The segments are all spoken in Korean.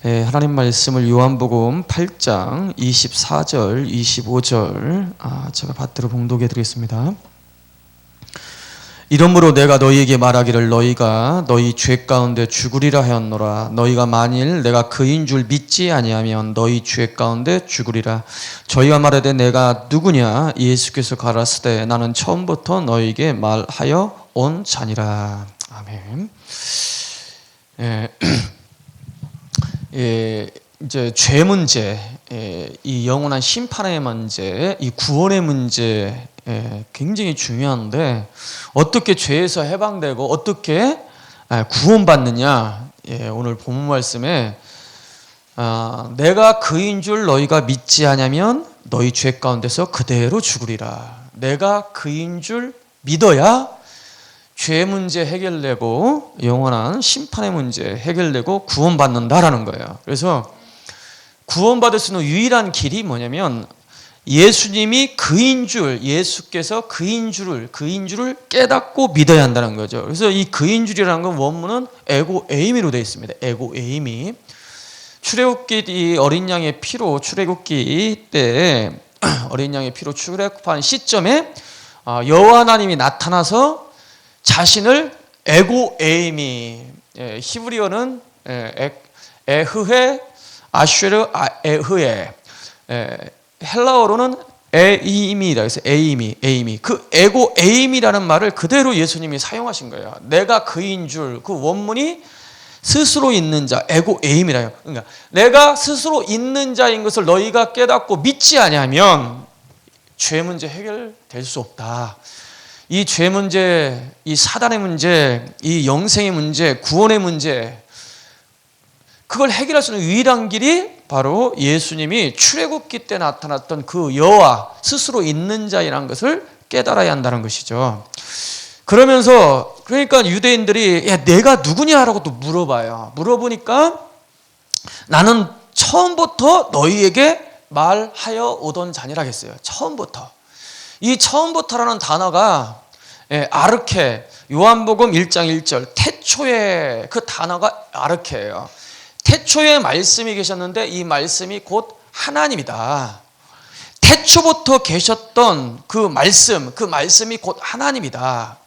하나님 말씀을 요한복음 8장 24절, 25절 제가 받들어 봉독해 드리겠습니다. 이러므로 내가 너희에게 말하기를 너희가 너희 죄 가운데 죽으리라 하였노라. 너희가 만일 내가 그인 줄 믿지 아니하면 너희 죄 가운데 죽으리라. 저희가 말하되 내가 누구냐? 예수께서 가라사대 나는 처음부터 너희에게 말하여 온 자니라. 아멘. 이제 죄 문제, 이 영원한 심판의 문제, 이 구원의 문제 굉장히 중요한데 어떻게 죄에서 해방되고 어떻게 구원받느냐? 오늘 본문 말씀에 내가 그인 줄 너희가 믿지 않으면 너희 죄 가운데서 그대로 죽으리라. 내가 그인 줄 믿어야 죄 문제 해결되고 영원한 심판의 문제 해결되고 구원받는다라는 거예요. 그래서 구원받을 수 있는 유일한 길이 뭐냐면 예수님이 그인 줄, 예수께서 그인 줄을 깨닫고 믿어야 한다는 거죠. 그래서 이 그인 줄이라는 건 원문은 에고 에이미로 되어 있습니다. 에고 에이미. 출애굽기 이 어린 양의 피로 출애굽기 때 어린 양의 피로 출애굽한 시점에 여호와 하나님이 나타나서 자신을 에고 에이미, 히브리어는 에흐에 아슈르 에흐에, 헬라어로는 에이미다. 그래서 에이미. 그 에고 에이미라는 말을 그대로 예수님이 사용하신 거예요. 내가 그인 줄, 그 원문이 스스로 있는 자, 에고 에이미라요. 그러니까 내가 스스로 있는 자인 것을 너희가 깨닫고 믿지 아니하면 죄 문제 해결될 수 없다. 이 죄 문제, 이 사단의 문제, 이 영생의 문제, 구원의 문제, 그걸 해결할 수 있는 유일한 길이 바로 예수님이 출애굽기 때 나타났던 그 여호와 스스로 있는 자이라는 것을 깨달아야 한다는 것이죠. 그러면서 그러니까 유대인들이 야, 내가 누구냐라고 또 물어봐요. 물어보니까 나는 처음부터 너희에게 말하여 오던 자니라 했어요. 처음부터. 이 처음부터라는 단어가 아르케, 요한복음 1장 1절 태초에 그 단어가 아르케예요. 태초에 말씀이 계셨는데 이 말씀이 곧 하나님이다. 태초부터 계셨던 그 말씀이 곧 하나님이다.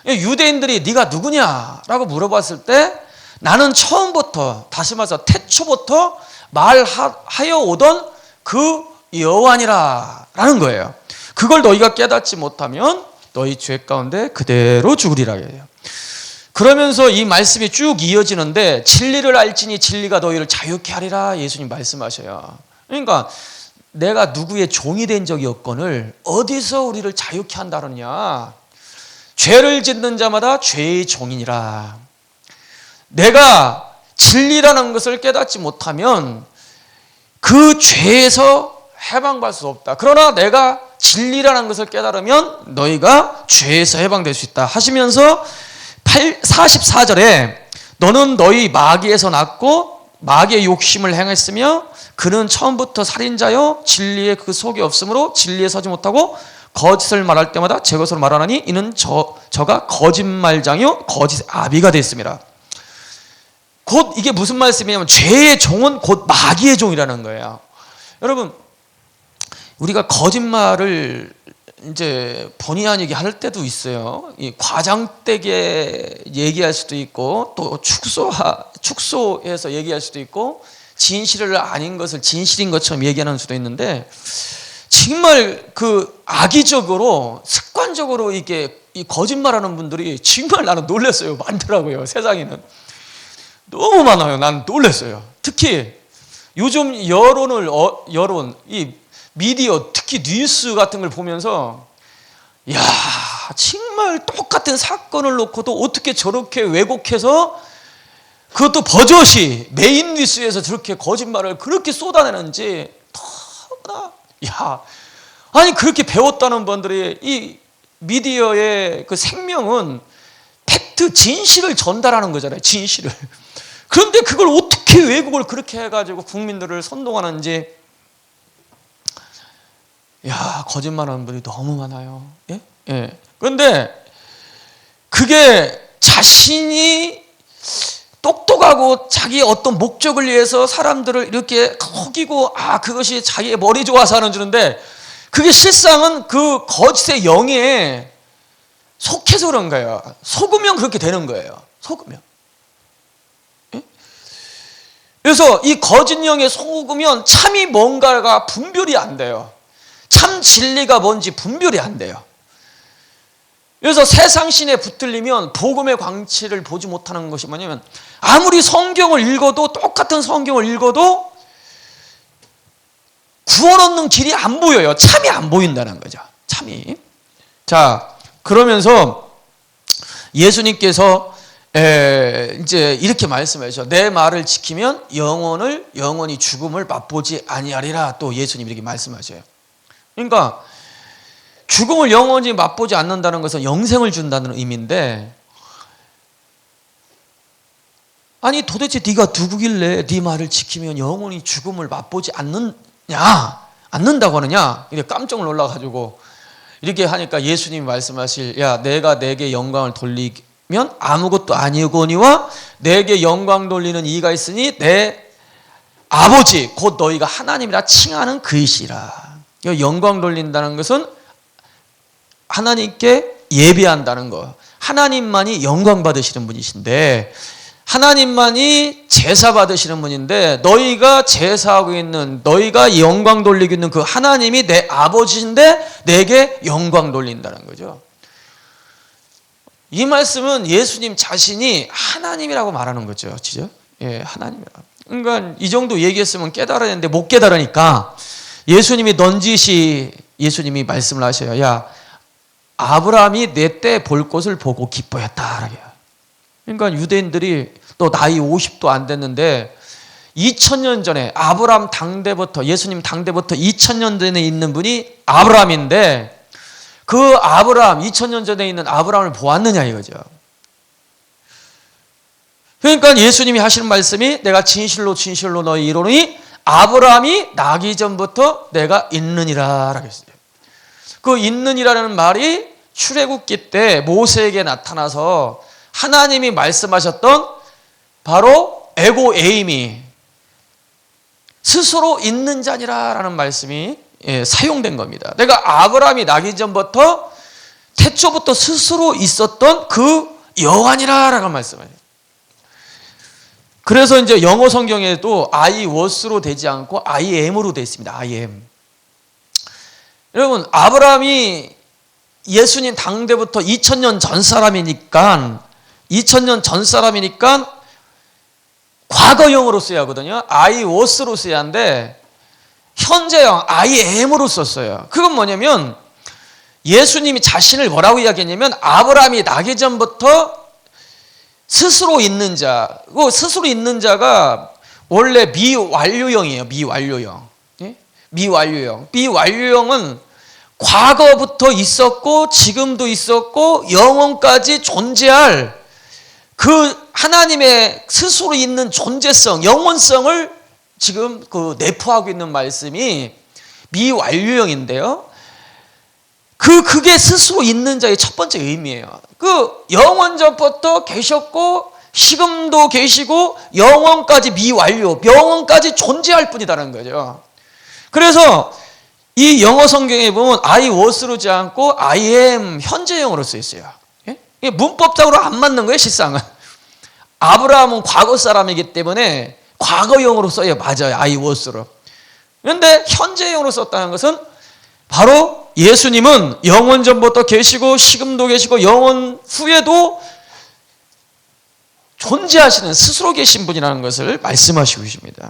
유대인들이 네가 누구냐라고 물어봤을 때 나는 처음부터, 다시 말해서 태초부터 말하여 오던 그 여호와니라 라는 거예요. 그걸 너희가 깨닫지 못하면 너희 죄 가운데 그대로 죽으리라 해요. 그러면서 이 말씀이 쭉 이어지는데 진리를 알지니 진리가 너희를 자유케 하리라 예수님 말씀하셔요. 그러니까 내가 누구의 종이 된 적이 없거늘 어디서 우리를 자유케 한다느냐. 죄를 짓는 자마다 죄의 종이니라. 내가 진리라는 것을 깨닫지 못하면 그 죄에서 해방받을 수 없다. 그러나 내가 진리라는 것을 깨달으면 너희가 죄에서 해방될 수 있다 하시면서 44절에 너는 너희 마귀에서 났고 마귀의 욕심을 행했으며 그는 처음부터 살인자여 진리의 그 속이 없으므로 진리에 서지 못하고 거짓을 말할 때마다 제 것으로 말하나니 이는 저가 거짓말장이요 거짓의 아비가 되었습니다. 곧 이게 무슨 말씀이냐면 죄의 종은 곧 마귀의 종이라는 거예요. 여러분 우리가 거짓말을 이제 본의 아니게 할 때도 있어요. 이 과장되게 얘기할 수도 있고 또 축소해서 얘기할 수도 있고 진실을 아닌 것을 진실인 것처럼 얘기하는 수도 있는데 정말 그 악의적으로 습관적으로 이게 이 거짓말하는 분들이 정말 나는 놀랐어요. 많더라고요. 세상에는 너무 많아요. 난 놀랐어요. 특히 요즘 여론 이 미디어 특히 뉴스 같은 걸 보면서 야 정말 똑같은 사건을 놓고도 어떻게 저렇게 왜곡해서 그것도 버젓이 메인 뉴스에서 저렇게 거짓말을 그렇게 쏟아내는지 너무나 아니 그렇게 배웠다는 분들이 이 미디어의 그 생명은 팩트 진실을 전달하는 거잖아요. 진실을. 그런데 그걸 어떻게 왜곡을 그렇게 해가지고 국민들을 선동하는지 거짓말하는 분이 너무 많아요. 그런데 그게 자신이 똑똑하고 자기의 어떤 목적을 위해서 사람들을 이렇게 속이고 그것이 자기의 머리 좋아서 하는 줄인데 그게 실상은 그 거짓의 영에 속해서 그런 거예요. 속으면 그렇게 되는 거예요. 속으면. 그래서 이 거짓 영에 속으면 참이 뭔가가 분별이 안 돼요. 참 진리가 뭔지 분별이 안 돼요. 그래서 세상 신에 붙들리면 복음의 광치를 보지 못하는 것이 뭐냐면 아무리 성경을 읽어도 똑같은 성경을 읽어도 구원 얻는 길이 안 보여요. 참이 안 보인다는 거죠. 참이. 자, 그러면서 예수님께서 이제 이렇게 말씀하셔. 내 말을 지키면 영원히 죽음을 맛보지 아니하리라. 또 예수님 이렇게 말씀하셔요. 그러니까 죽음을 영원히 맛보지 않는다는 것은 영생을 준다는 의미인데, 아니 도대체 네가 누구길래 네 말을 지키면 영원히 죽음을 맛보지 않는다고 하느냐? 이렇게 깜짝 놀라가지고 이렇게 하니까 예수님이 말씀하실, 야, 내가 내게 영광을 돌리면 아무것도 아니거니와 내게 영광 돌리는 이가 있으니 내 아버지 곧 너희가 하나님이라 칭하는 그이시라. 영광 돌린다는 것은 하나님께 예배한다는 거. 하나님만이 영광 받으시는 분이신데, 하나님만이 제사 받으시는 분인데, 너희가 제사하고 있는, 너희가 영광 돌리고 있는 그 하나님이 내 아버지인데 내게 영광 돌린다는 거죠. 이 말씀은 예수님 자신이 하나님이라고 말하는 거죠. 그죠? 예, 하나님이라고. 그러니까 이 정도 얘기했으면 깨달아야 되는데 못 깨달으니까 예수님이 예수님이 말씀을 하셔요. 야, 아브라함이 내 때 볼 것을 보고 기뻐했다. 그러니까 유대인들이 또 나이 50도 안 됐는데 2000년 전에 아브라함 당대부터, 예수님 당대부터 2000년 전에 있는 분이 아브라함인데, 그 아브라함, 2000년 전에 있는 아브라함을 보았느냐 이거죠. 그러니까 예수님이 하시는 말씀이 내가 진실로 진실로 너희 이르노니 아브라함이 나기 전부터 내가 있느니라 라고 했어요. 그 있느니라는 말이 출애굽기 때 모세에게 나타나서 하나님이 말씀하셨던 바로 에고 에이미, 스스로 있는 자니라라는 말씀이 사용된 겁니다. 내가 아브라함이 나기 전부터 태초부터 스스로 있었던 그 여호와니라라고 말씀해요. 그래서 이제 영어 성경에도 I was로 되지 않고 I am으로 되어 있습니다. I am. 여러분, 아브라함이 예수님 당대부터 2000년 전 사람이니까 과거형으로 써야 하거든요. I was로 써야 하는데 현재형 I am으로 썼어요. 그건 뭐냐면 예수님이 자신을 뭐라고 이야기했냐면 아브라함이 나기 전부터 스스로 있는 자. 그 스스로 있는 자가 원래 미완료형이에요. 미완료형. 미완료형. 미완료형은 과거부터 있었고 지금도 있었고 영원까지 존재할 그 하나님의 스스로 있는 존재성, 영원성을 지금 그 내포하고 있는 말씀이 미완료형인데요. 그게 스스로 있는 자의 첫 번째 의미예요. 그 영원 전부터 계셨고 지금도 계시고 영원까지 미완료, 영원까지 존재할 뿐이다라는 거죠. 그래서 이 영어 성경에 보면 I was로 지 않고 I am 현재형으로 쓰여 있어요. 이게 문법적으로 안 맞는 거예요, 실상은. 아브라함은 과거 사람이기 때문에 과거형으로 써요. 맞아요. I was로. 그런데 현재형으로 썼다는 것은 바로 예수님은 영원 전부터 계시고 지금도 계시고 영원 후에도 존재하시는 스스로 계신 분이라는 것을 말씀하시고 계십니다.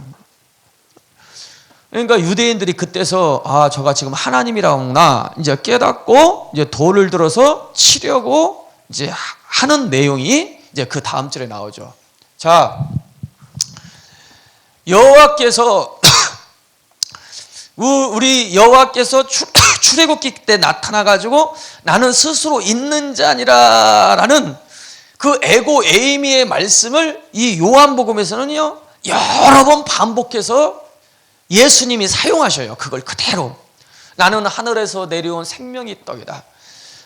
그러니까 유대인들이 그때서 저가 지금 하나님이라구나 이제 깨닫고 이제 돌을 들어서 치려고 이제 하는 내용이 이제 그 다음 절에 나오죠. 자, 여호와께서 우리 여호와께서 출애굽기 때 나타나 가지고 나는 스스로 있는 자니라라는 그 에고 에이미의 말씀을 이 요한복음에서는요 여러 번 반복해서 예수님이 사용하셔요. 그걸 그대로. 나는 하늘에서 내려온 생명의 떡이다.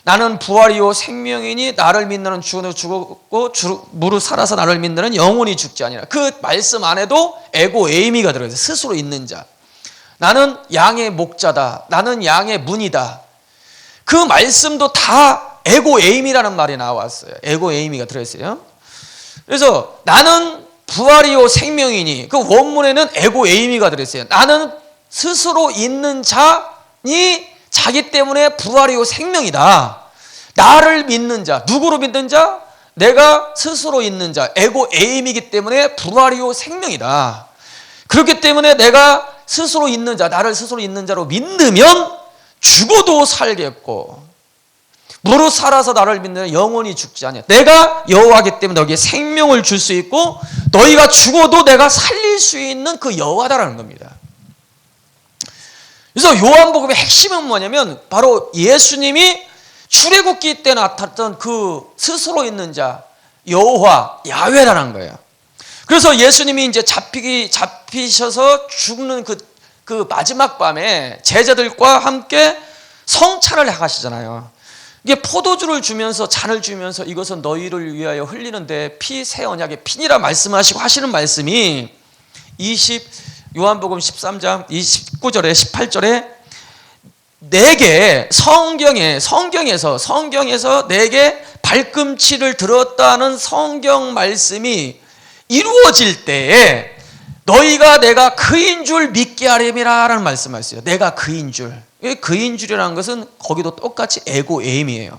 나는 부활이요 생명이니 나를 믿는 죽어도 죽었고 무릇 살아서 나를 믿는 영원히 죽지 아니라. 그 말씀 안에도 에고 에이미가 들어있어요. 스스로 있는 자. 나는 양의 목자다. 나는 양의 문이다. 그 말씀도 다 에고 에이미라는 말이 나왔어요. 에고 에이미가 들어있어요. 그래서 나는 부활이요 생명이니, 그 원문에는 에고 에이미가 들어있어요. 나는 스스로 있는 자니 자기 때문에 부활이요 생명이다. 나를 믿는 자, 누구로 믿는 자? 내가 스스로 있는 자, 에고 에임이기 때문에 부활이요 생명이다. 그렇기 때문에 내가 스스로 있는 자, 나를 스스로 있는 자로 믿으면 죽어도 살겠고 무릇 살아서 나를 믿는 영원히 죽지 않냐. 내가 여호와이기 때문에 너에게 생명을 줄 수 있고 너희가 죽어도 내가 살릴 수 있는 그 여호와다라는 겁니다. 그래서 요한복음의 핵심은 뭐냐면 바로 예수님이 출애굽기 때 나타났던 그 스스로 있는 자 여호와 야훼라는 거예요. 그래서 예수님이 이제 잡히셔서 죽는 그 마지막 밤에 제자들과 함께 성찬을 하시잖아요. 이게 포도주를 주면서 잔을 주면서 이것은 너희를 위하여 흘리는데 피 새 언약의 피니라 말씀하시고 하시는 말씀이 요한복음 13장 29절에 18절에 내게 성경에서 내게 발꿈치를 들었다는 성경 말씀이 이루어질 때에 너희가 내가 그인 줄 믿게 하렴이라 라는 말씀하셨어요. 내가 그인 줄. 그인 줄이라는 것은 거기도 똑같이 에고 에임이에요.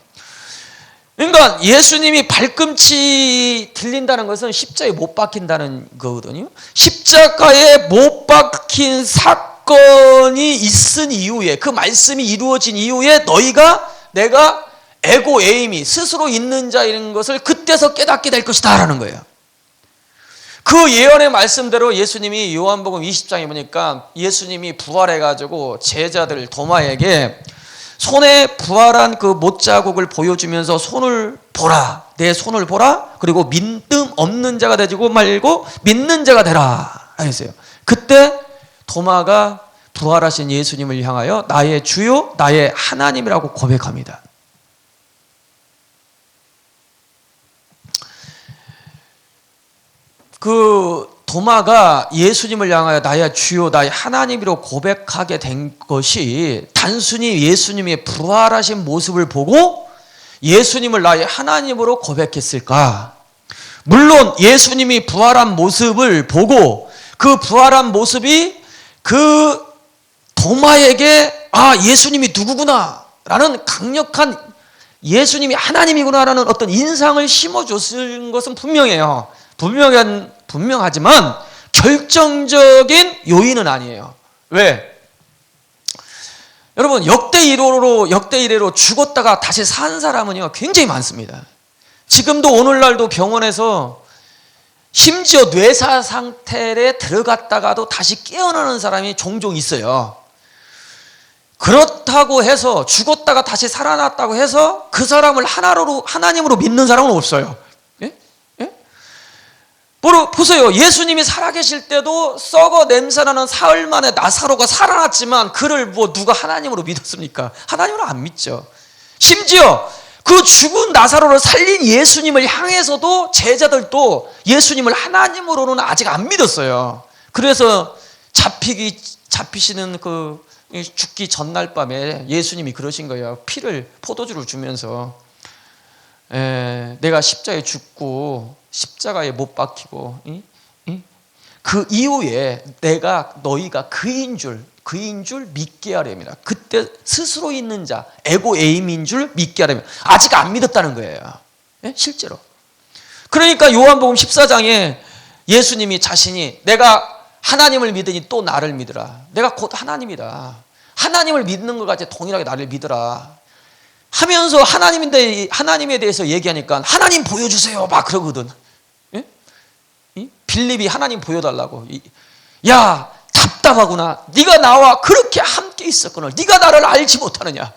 그러니까 예수님이 발꿈치 들린다는 것은 십자가에 못 박힌다는 거거든요. 십자가에 못 박힌 사건이 있은 이후에, 그 말씀이 이루어진 이후에 내가 에고 에임이 스스로 있는 자인 것을 그때서 깨닫게 될 것이다 라는 거예요. 그 예언의 말씀대로 예수님이 요한복음 20장에 보니까 예수님이 부활해가지고 제자들 도마에게 손에 부활한 그 못자국을 보여주면서 손을 보라, 내 손을 보라. 그리고 믿음 없는 자가 되지 말고 믿는 자가 되라 하였어요. 그때 도마가 부활하신 예수님을 향하여 나의 주요 나의 하나님이라고 고백합니다. 그 도마가 예수님을 향하여 나의 주요 나의 하나님이라고 고백하게 된 것이 단순히 예수님의 부활하신 모습을 보고 예수님을 나의 하나님으로 고백했을까? 물론 예수님이 부활한 모습을 보고 그 부활한 모습이 그 도마에게 예수님이 누구구나 라는 강력한 예수님이 하나님이구나라는 어떤 인상을 심어줬을 것은 분명해요. 분명하지만 결정적인 요인은 아니에요. 왜? 여러분 역대 이래로 죽었다가 다시 산 사람은요 굉장히 많습니다. 지금도 오늘날도 병원에서 심지어 뇌사 상태에 들어갔다가도 다시 깨어나는 사람이 종종 있어요. 그렇다고 해서 죽었다가 다시 살아났다고 해서 그 사람을 하나님으로 믿는 사람은 없어요. 보세요. 예수님이 살아계실 때도 썩어 냄새나는 사흘 만에 나사로가 살아났지만 그를 누가 하나님으로 믿었습니까? 하나님으로 안 믿죠. 심지어 그 죽은 나사로를 살린 예수님을 향해서도 제자들도 예수님을 하나님으로는 아직 안 믿었어요. 그래서 잡히시는 그 죽기 전날 밤에 예수님이 그러신 거예요. 포도주를 주면서 내가 십자가에 죽고 십자가에 못 박히고 그 이후에 너희가 그인 줄 믿게 하려면 그때 스스로 있는 자 에고 에임인 줄 믿게 하려면 아직 안 믿었다는 거예요. 실제로. 그러니까 요한복음 14장에 예수님이 자신이 내가 하나님을 믿으니 또 나를 믿으라. 내가 곧 하나님이다. 하나님을 믿는 것 같이 동일하게 나를 믿으라 하면서 하나님에 대해서 얘기하니까 하나님 보여주세요 막 그러거든. 빌립이 하나님 보여달라고. 야 답답하구나. 네가 나와 그렇게 함께 있었거늘 네가 나를 알지 못하느냐.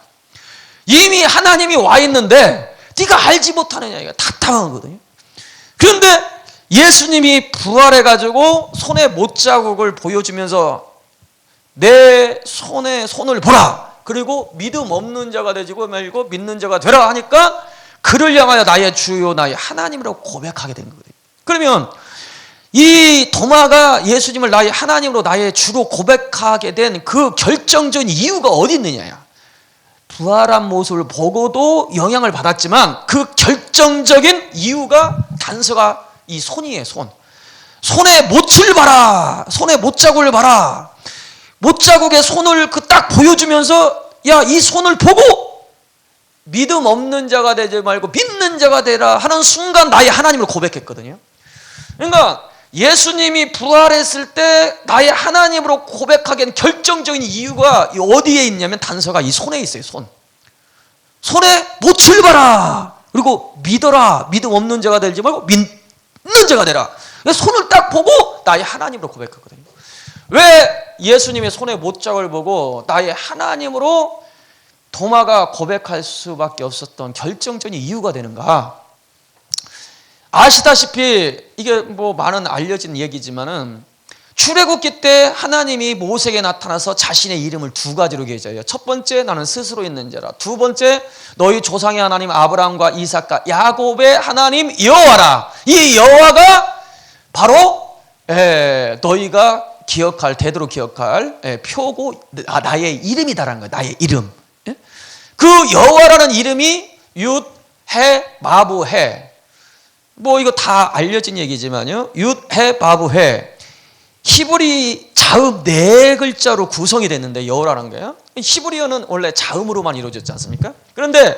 이미 하나님이 와 있는데 네가 알지 못하느냐. 이거 답답하거든요. 그런데 예수님이 부활해가지고 손에 못자국을 보여주면서 내 손에 손을 보라. 그리고 믿음 없는 자가 되지 말고 믿는 자가 되라 하니까 그를 향하여 나의 주요 나의 하나님이라고 고백하게 된 거거든요. 그러면 이 도마가 예수님을 나의 하나님으로 나의 주로 고백하게 된 그 결정적인 이유가 어디 있느냐야. 부활한 모습을 보고도 영향을 받았지만 그 결정적인 이유가 단서가 이 손이에요. 손에 못을 봐라. 손에 못자국을 봐라. 못자국에 손을 그 딱 보여주면서 야, 이 손을 보고 믿음 없는 자가 되지 말고 믿는 자가 되라 하는 순간 나의 하나님을 고백했거든요. 그러니까 예수님이 부활했을 때 나의 하나님으로 고백하기엔 결정적인 이유가 어디에 있냐면 단서가 이 손에 있어요. 손에 못을 봐라. 그리고 믿어라. 믿음 없는 자가 되지 말고 믿는 자가 되라. 손을 딱 보고 나의 하나님으로 고백했거든요. 왜 예수님의 손에 못자국을 보고 나의 하나님으로 도마가 고백할 수밖에 없었던 결정적인 이유가 되는가? 아시다시피 이게 뭐 많은 알려진 얘기지만은 출애굽기 때 하나님이 모세에게 나타나서 자신의 이름을 두 가지로 계셔요. 첫 번째, 나는 스스로 있는 자라. 두 번째, 너희 조상의 하나님 아브라함과 이삭과 야곱의 하나님 여호와라. 이 여호와가 바로 너희가 기억할, 대대로 기억할 표고 나의 이름이다라는 거예요. 나의 이름. 그 여호와라는 이름이 윷, 해, 마부, 해. 뭐 이거 다 알려진 얘기지만요. 윷, 해, 마부, 해. 히브리 자음 4글자로 구성이 됐는데 여호라는 거예요. 히브리어는 원래 자음으로만 이루어졌지 않습니까? 그런데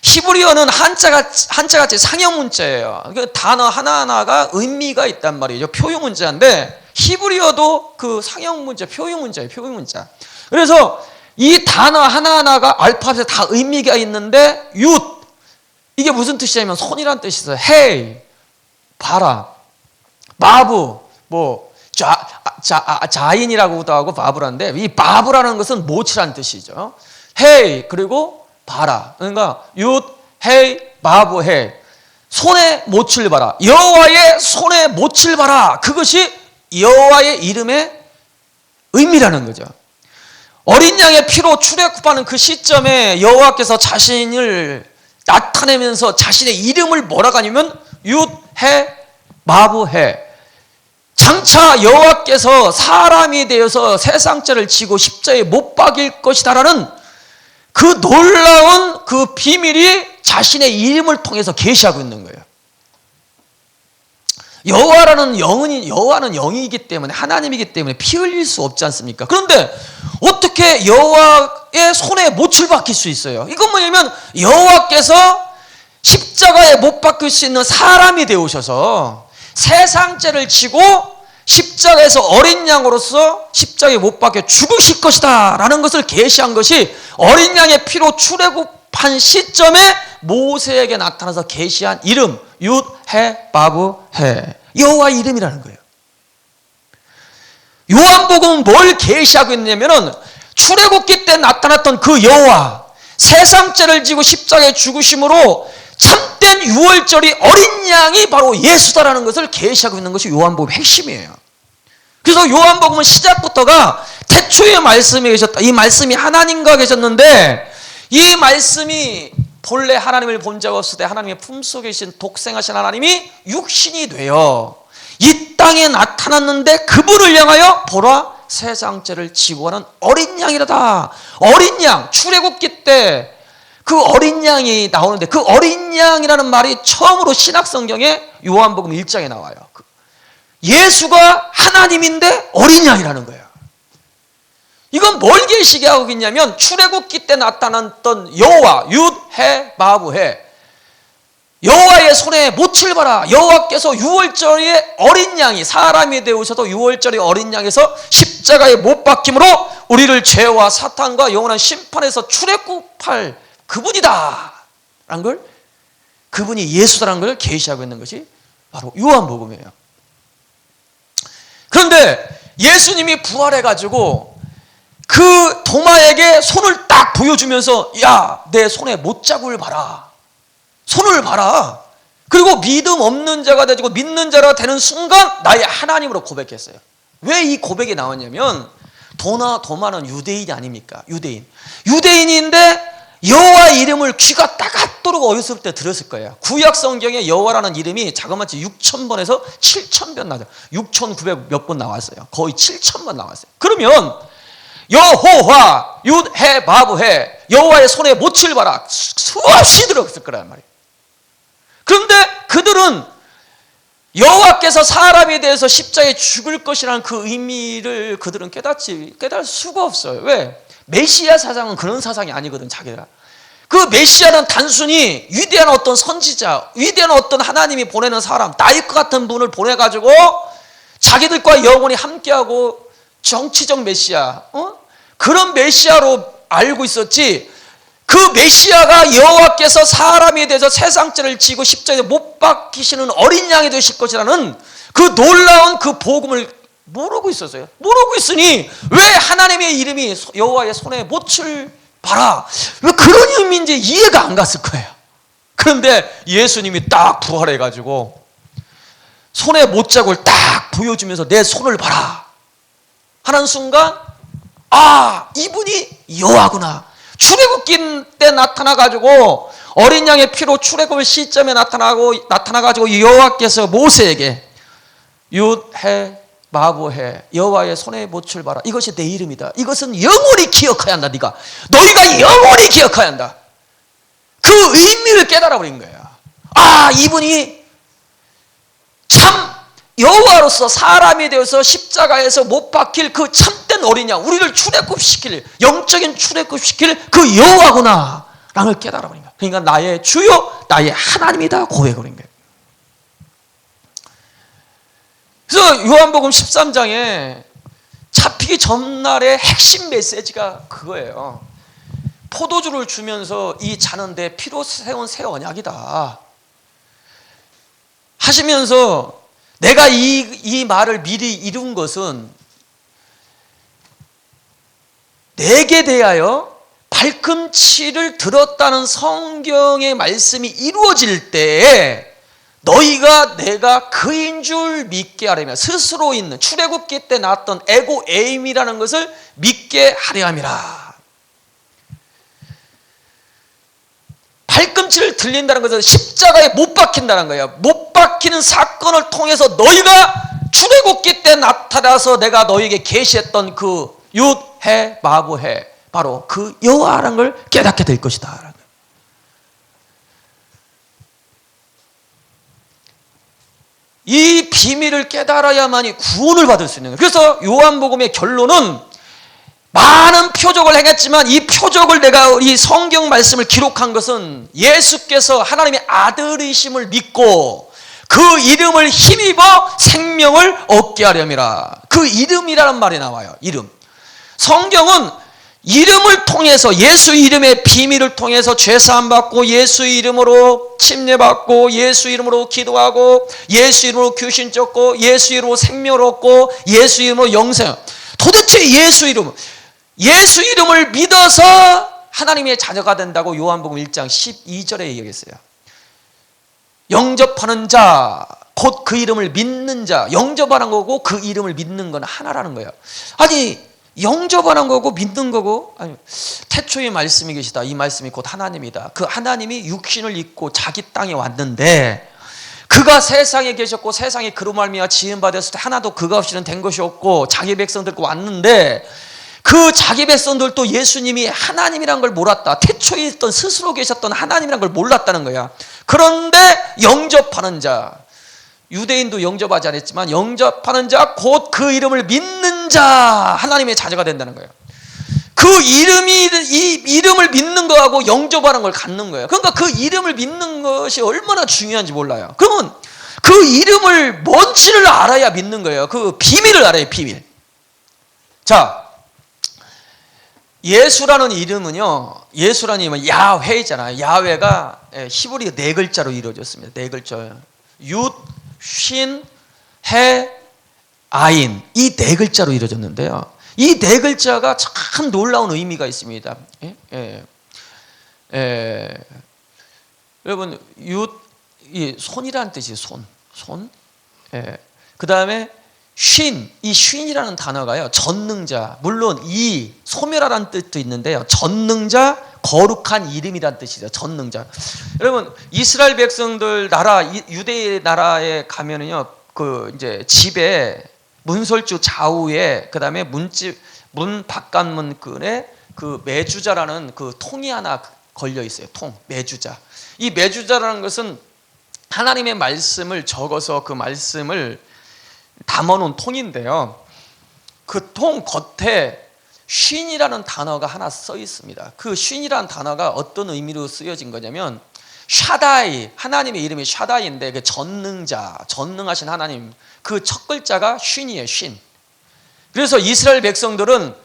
히브리어는 한자같이 상형 문자예요. 그 단어 하나하나가 의미가 있단 말이죠. 표유 문자인데 히브리어도 그 상형 문자, 표유 문자예요. 표유 문자. 그래서 이 단어 하나하나가 알파벳에 다 의미가 있는데 윷, 이게 무슨 뜻이냐면 손이란 뜻이 있어요. 헤이, 봐라. 마부, 뭐 자인이라고도 하고 바브라인데 이 바브라는 것은 못이라는 뜻이죠. 헤이, 그리고 봐라. 그러니까 윷, 헤이, 마부, 헤이. 손에 못을 봐라. 여호와의 손에 못을 봐라. 그것이 여호와의 이름의 의미라는 거죠. 어린 양의 피로 출애굽하는 그 시점에 여호와께서 자신을 나타내면서 자신의 이름을 뭐라고 하냐면 윷, 해, 마부, 해. 장차 여호와께서 사람이 되어서 세상죄를 지고 십자가에 못 박일 것이다라는 그 놀라운 그 비밀이 자신의 이름을 통해서 계시하고 있는 거예요. 여호와는 영이기 때문에, 하나님이기 때문에 피 흘릴 수 없지 않습니까? 그런데 어떻게 여호와의 손에 못을 박힐 수 있어요? 이건 뭐냐면 여호와께서 십자가에 못 박힐 수 있는 사람이 되어오셔서 세상죄를 지고 십자가에서 어린 양으로서 십자가에 못 박혀 죽으실 것이다 라는 것을 계시한 것이 어린 양의 피로 출애굽한 시점에 모세에게 나타나서 계시한 이름 윷, 해, 마부, 해. 여호와 이름이라는 거예요. 요한복음은 뭘 계시하고 있냐면은 출애굽기 때 나타났던 그 여호와, 세상죄를 지고 십자가에 죽으심으로 참된 유월절이 어린 양이 바로 예수다라는 것을 계시하고 있는 것이 요한복음의 핵심이에요. 그래서 요한복음은 시작부터가 태초에 말씀이 계셨다. 이 말씀이 하나님과 계셨는데 이 말씀이 본래 하나님을 본 적 없을 때 하나님의 품속에 계신 독생하신 하나님이 육신이 되어 이 땅에 나타났는데 그분을 향하여 보라 세상죄를 지고 하는 어린 양이라다. 어린 양, 출애굽기 때 그 어린 양이 나오는데 그 어린 양이라는 말이 처음으로 신약성경에 요한복음 1장에 나와요. 예수가 하나님인데 어린 양이라는 거예요. 이건 뭘 계시하고 있냐면 출애굽기 때 나타났던 여호와, 윷, 해, 마부, 해. 여호와의 손에 못을 봐라. 여호와께서 유월절에 어린 양이 사람이 되어오셔도 유월절에 어린 양에서 십자가에 못 박힘으로 우리를 죄와 사탄과 영원한 심판에서 출애굽할 그분이다 라는 걸, 그분이 예수다라는 걸 계시하고 있는 것이 바로 요한복음이에요. 그런데 예수님이 부활해가지고 그 도마에게 손을 딱 보여주면서 야, 내 손에 못자국을 봐라. 손을 봐라. 그리고 믿음 없는 자가 되고 믿는 자가 되는 순간 나의 하나님으로 고백했어요. 왜 이 고백이 나왔냐면 도마는 유대인이 아닙니까? 유대인인데 여호와 이름을 귀가 따갑도록 어렸을 때 들었을 거예요. 구약 성경에 여호와라는 이름이 자그마치 6,000번에서 7,000번 나죠. 6,900 몇 번 나왔어요. 거의 7,000번 나왔어요. 그러면 여호와 윷해 바브해 여호와의 손에 못을 봐라 수없이 들었을 거란 말이에요. 그런데 그들은 여호와께서 사람에 대해서 십자가에 죽을 것이라는 그 의미를 그들은 깨달을 수가 없어요. 왜? 메시아 사상은 그런 사상이 아니거든. 자기가 그 메시아는 단순히 위대한 어떤 선지자, 위대한 어떤 하나님이 보내는 사람, 다윗과 같은 분을 보내가지고 자기들과 영원히 함께하고 정치적 메시아, 그런 메시아로 알고 있었지. 그 메시아가 여호와께서 사람에 대해서 세상죄를 지고 십자가에 못 박히시는 어린 양이 되실 것이라는 그 놀라운 그 복음을 모르고 있었어요. 모르고 있으니 왜 하나님의 이름이 여호와의 손에 못을 봐라, 왜 그런 의미인지 이해가 안 갔을 거예요. 그런데 예수님이 딱 부활해가지고 손에 못자국을 딱 보여주면서 내 손을 봐라 하는 순간, 아, 이분이 여호와구나. 출애굽기 때 나타나가지고 어린 양의 피로 출애굽의 시점에 나타나가지고 여호와께서 모세에게 윷해 바브해 여호와의 손에 못을 봐라, 이것이 내 이름이다. 이것은 영원히 기억해야 한다. 너희가 영원히 기억해야 한다. 그 의미를 깨달아 버린 거예요. 아, 이분이 참 여호와로서 사람이 되어서 십자가에서 못 박힐 그 참된 어린 양, 우리를 출애굽시킬, 영적인 출애굽시킬 그 여호와구나 라는 걸 깨달아 버린 거예요. 그러니까 나의 주요, 나의 하나님이다 고백해 버린 거예요. 그래서 요한복음 13장에 잡히기 전날의 핵심 메시지가 그거예요. 포도주를 주면서 이 잔은 내 피로 세운 새 언약이다 하시면서, 내가 이 말을 미리 이룬 것은 내게 대하여 발꿈치를 들었다는 성경의 말씀이 이루어질 때에 너희가 내가 그인 줄 믿게 하려면, 스스로 있는 출애굽기 때 나왔던 에고 에임이라는 것을 믿게 하려 함이라. 발꿈치를 들린다는 것은 십자가에 못 박힌다는 거예요. 못 박히는 사건을 통해서 너희가 출애굽기 때 나타나서 내가 너희에게 계시했던 그 윷해 바브해 바로 그 여호와라는 걸 깨닫게 될 것이다. 이 비밀을 깨달아야만이 구원을 받을 수 있는 거예요. 그래서 요한복음의 결론은 많은 표적을 행했지만 이 표적을 내가 이 성경 말씀을 기록한 것은 예수께서 하나님의 아들이심을 믿고 그 이름을 힘입어 생명을 얻게 하렴이라. 그 이름이라는 말이 나와요. 이름. 성경은 이름을 통해서, 예수 이름의 비밀을 통해서 죄사함 받고 예수 이름으로 침례받고 예수 이름으로 기도하고 예수 이름으로 귀신 쫓고 예수 이름으로 생명을 얻고 예수 이름으로 영생. 도대체 예수 이름을 믿어서 하나님의 자녀가 된다고 요한복음 1장 12절에 얘기했어요. 영접하는 자, 곧 그 이름을 믿는 자. 영접하는 거고 그 이름을 믿는 건 하나라는 거예요. 아니, 영접하는 거고 믿는 거고, 아니, 태초에 말씀이 계시다. 이 말씀이 곧 하나님이다. 그 하나님이 육신을 입고 자기 땅에 왔는데 그가 세상에 계셨고 세상에 그로 말미암아 지은 바 되었을 때 하나도 그가 없이는 된 것이 없고 자기 백성들과 왔는데 그 자기 백성들도 예수님이 하나님이란 걸 몰랐다. 태초에 있던 스스로 계셨던 하나님이란 걸 몰랐다는 거야. 그런데 영접하는 자, 유대인도 영접하지 않았지만 영접하는 자, 곧 그 이름을 믿는 자, 하나님의 자녀가 된다는 거예요. 그 이 이름을 믿는 거하고 영접하는 걸 갖는 거예요. 그러니까 그 이름을 믿는 것이 얼마나 중요한지 몰라요. 그러면 그 이름을 뭔지를 알아야 믿는 거예요. 그 비밀을 알아요. 비밀. 자, 예수라는 이름은요, 예수라는 이름은 야훼잖아요. 야훼가 히브리 네 글자로 이루어졌습니다. 네 글자예요. 윷, 쉰, 해, 아인, 이 네 글자로 이루어졌는데요. 이 네 글자가 참 놀라운 의미가 있습니다. 여러분, 윷, 이 손이라는 뜻이에요. 손. 그 다음에 쉰, 이 쉰이라는 단어가요, 전능자, 물론 이 소멸하라는 뜻도 있는데요, 전능자, 거룩한 이름이라는 뜻이죠. 전능자. 여러분, 이스라엘 백성들 나라, 유대 나라에 가면은요, 그 이제 집에 문설주 좌우에, 그 다음에 문 바깥문근에 그 매주자라는 그 통이 하나 걸려 있어요. 통, 매주자. 이 매주자라는 것은 하나님의 말씀을 적어서 그 말씀을 담아놓은 통인데요, 그 통 겉에 쉰이라는 단어가 하나 써 있습니다. 그 쉰이라는 단어가 어떤 의미로 쓰여진 거냐면, 샤다이, 하나님의 이름이 샤다이인데 그 전능자, 전능하신 하나님, 그 첫 글자가 쉰이에요. 쉰. 그래서 이스라엘 백성들은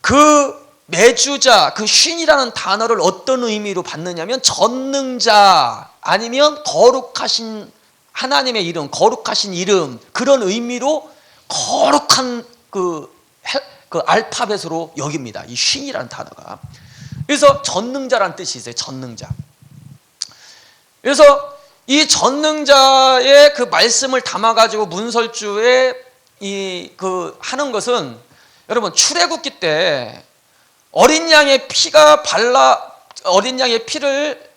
그 매주자, 그 쉰이라는 단어를 어떤 의미로 받느냐면, 전능자 아니면 거룩하신 하나님의 이름, 거룩하신 이름, 그런 의미로 거룩한 그 알파벳으로 여깁니다. 이 쉰이라는 단어가. 그래서 전능자라는 뜻이 있어요. 전능자. 그래서 이 전능자의 그 말씀을 담아가지고 문설주에 하는 것은, 여러분, 출애굽기 때 어린 양의 피를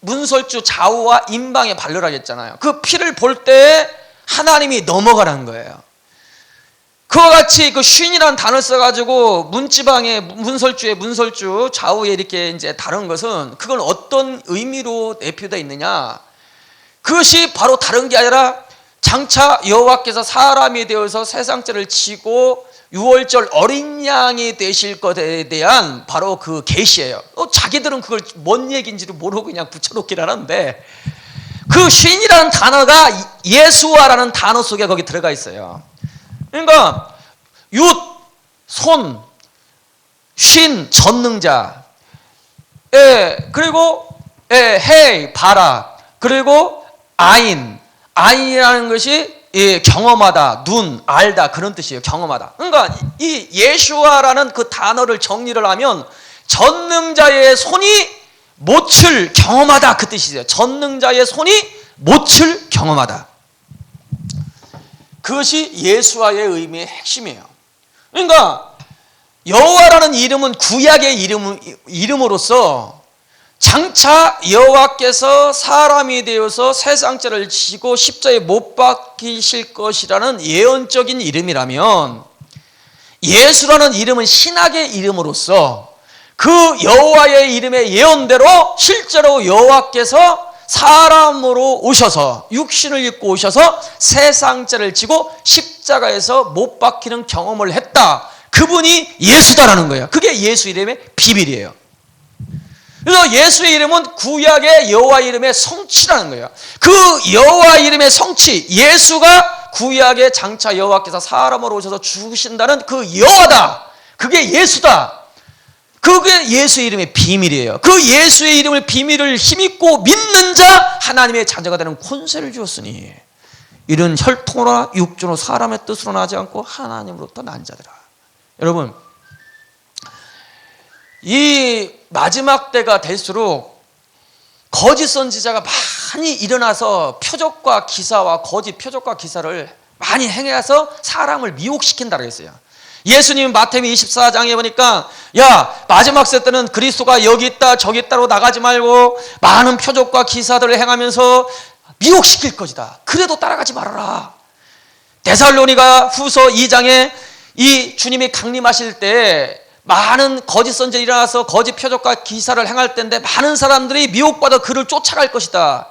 문설주 좌우와 임방에 바르라고 했잖아요. 그 피를 볼 때 하나님이 넘어가라는 거예요. 그와 같이 그 쉰이라는 단어를 써가지고 문지방에 문설주 좌우에 이렇게 이제 다른 것은, 그건 어떤 의미로 내표되어 있느냐? 그것이 바로 다른 게 아니라 장차 여호와께서 사람이 되어서 세상죄를 지고 유월절 어린 양이 되실 것에 대한 바로 그 계시예요. 자기들은 그걸 뭔 얘기인지도 모르고 그냥 붙여놓기를 하는데, 그 쉰이라는 단어가 예수와라는 단어 속에 거기 들어가 있어요. 그러니까 윷, 손, 쉰, 전능자, 그리고 헤이, 봐라, 그리고 아인이라는 것이 경험하다, 눈, 알다, 그런 뜻이에요. 경험하다. 그러니까 이 예수와라는 그 단어를 정리를 하면, 전능자의 손이 못을 경험하다, 그 뜻이죠. 전능자의 손이 못을 경험하다. 그것이 예수와의 의미의 핵심이에요. 그러니까 여호와라는 이름은 구약의 이름으로서 장차 여호와께서 사람이 되어서 세상죄를 지고 십자가에 못 박히실 것이라는 예언적인 이름이라면, 예수라는 이름은 신학의 이름으로서 그 여호와의 이름의 예언대로 실제로 여호와께서 사람으로 오셔서 육신을 입고 오셔서 세상죄를 지고 십자가에서 못 박히는 경험을 했다. 그분이 예수다라는 거예요. 그게 예수 이름의 비밀이에요. 그래서 예수의 이름은 구약의 여호와 이름의 성취라는 거예요. 그 여호와 이름의 성취, 예수가 구약의 장차 여호와께서 사람으로 오셔서 죽으신다는 그 여호와다. 그게 예수다. 그게 예수의 이름의 비밀이에요. 그 예수의 이름을 비밀을 힘입고 믿는 자, 하나님의 자녀가 되는 권세를 주었으니 이런 혈통으로나 육조로 사람의 뜻으로 나지 않고 하나님으로부터 난 자들아. 여러분, 이 마지막 때가 될수록 거짓 선지자가 많이 일어나서 표적과 기사와 거짓 표적과 기사를 많이 행해서 사람을 미혹시킨다고 했어요. 예수님 마태복음 24장에 보니까, 야, 마지막 세 때는 그리스도가 여기 있다 저기 있다로 나가지 말고 많은 표적과 기사들을 행하면서 미혹시킬 것이다. 그래도 따라가지 말아라. 데살로니가 후서 2장에 이 주님이 강림하실 때 많은 거짓 선지자 일어나서 거짓 표적과 기사를 행할 때인데 많은 사람들이 미혹받아 그를 쫓아갈 것이다.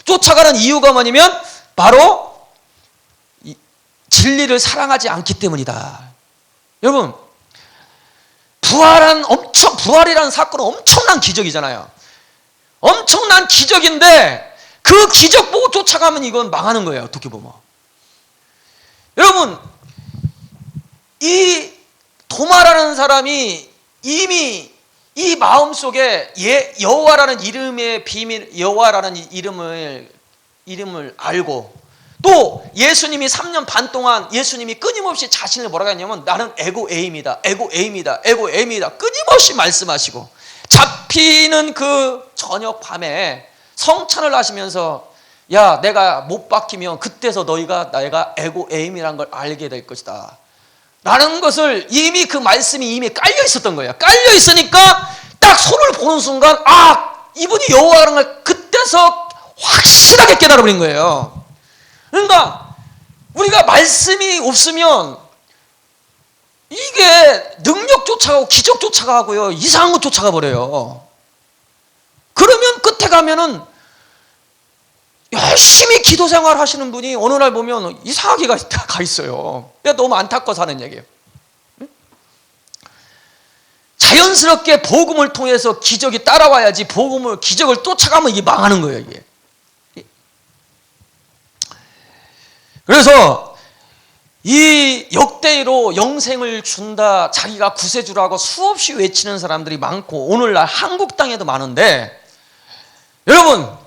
쫓아가는 이유가 뭐냐면 바로 진리를 사랑하지 않기 때문이다. 여러분, 부활이라는 사건은 엄청난 기적이잖아요. 엄청난 기적인데 그 기적 보고 쫓아가면 이건 망하는 거예요. 어떻게 보면. 여러분, 이 도마라는 사람이 이미 이 마음속에 여호와라는 이름의 비밀, 여호와라는 이름을 알고, 또 예수님이 3년 반 동안 예수님이 끊임없이 자신을 뭐라고 했냐면, 나는 에고에임이다, 에고에임이다, 에고에임이다 끊임없이 말씀하시고, 잡히는 그 저녁 밤에 성찬을 하시면서 야, 내가 못 박히면 그때서 너희가 내가 에임이란 걸 알게 될 것이다 라는 것을 이미 그 말씀이 이미 깔려 있었던 거예요. 깔려 있으니까 딱 손을 보는 순간 이분이 여호와라는 걸 그때서 확실하게 깨달아버린 거예요. 그러니까 우리가 말씀이 없으면 이게 능력 쫓아가고 기적 쫓아가고요, 이상한 것 쫓아가 버려요. 그러면 끝에 가면은 열심히 기도 생활 하시는 분이 어느 날 보면 이상하게 가 있어요. 너무 안타까워서 하는 얘기예요. 자연스럽게 복음을 통해서 기적이 따라와야지, 기적을 쫓아가면 이게 망하는 거예요, 이게. 그래서 이 역대로 영생을 준다, 자기가 구세주라고 수없이 외치는 사람들이 많고 오늘날 한국 땅에도 많은데, 여러분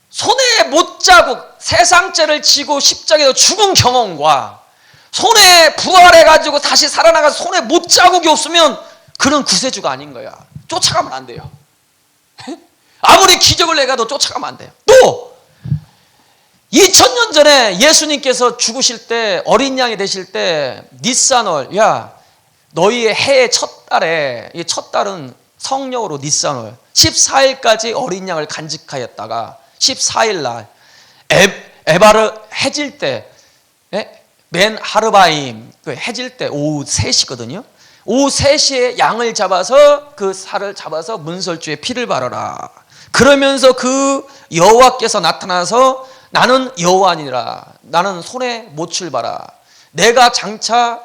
손에 못자국, 세상죄를 지고 십자가에서 죽은 경험과 손에 부활해가지고 다시 살아나가서 손에 못자국이 없으면 그런 구세주가 아닌 거야. 쫓아가면 안 돼요. 아무리 기적을 내가도 쫓아가면 안 돼요. 또 2000년 전에 예수님께서 죽으실 때, 어린 양이 되실 때 니산월, 야 너희의 해의 첫 달에, 이 첫 달은 성령으로 니산월 14일까지 어린 양을 간직하였다가 14일 날 에바르 해질 때, 맨 하르바임 그 해질 때 오후 3시거든요. 오후 3시에 양을 잡아서 그 살을 잡아서 문설주에 피를 바르라. 그러면서 그 여호와께서 나타나서 나는 여호와니라. 나는 손에 못을 봐라. 내가 장차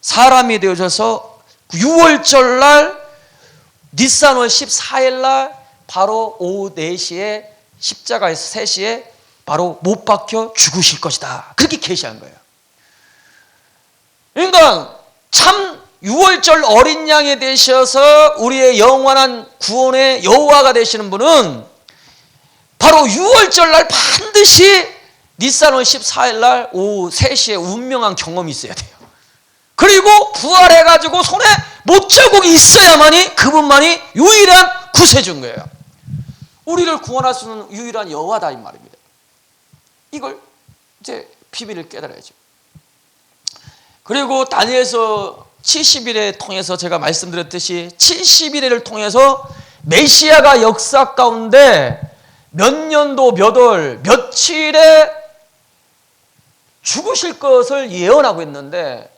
사람이 되어져서 6월절 날 니산월 14일 날 바로 오후 4시에 십자가에서 3시에 바로 못 박혀 죽으실 것이다. 그렇게 계시한 거예요. 그러니까 참 6월절 어린 양이 되셔서 우리의 영원한 구원의 여호와가 되시는 분은 바로 6월절 날 반드시 니산월 14일 날 오후 3시에 운명한 경험이 있어야 돼요. 그리고 부활해가지고 손에 못자국이 있어야만이 그분만이 유일한 구세주인 거예요. 우리를 구원할 수 있는 유일한 여호와다 이 말입니다. 이걸 이제 비밀을 깨달아야죠. 그리고 다니엘서 70일에 통해서 제가 말씀드렸듯이 70일을 통해서 메시아가 역사 가운데 몇 년도 몇 월 며칠에 죽으실 것을 예언하고 있는데,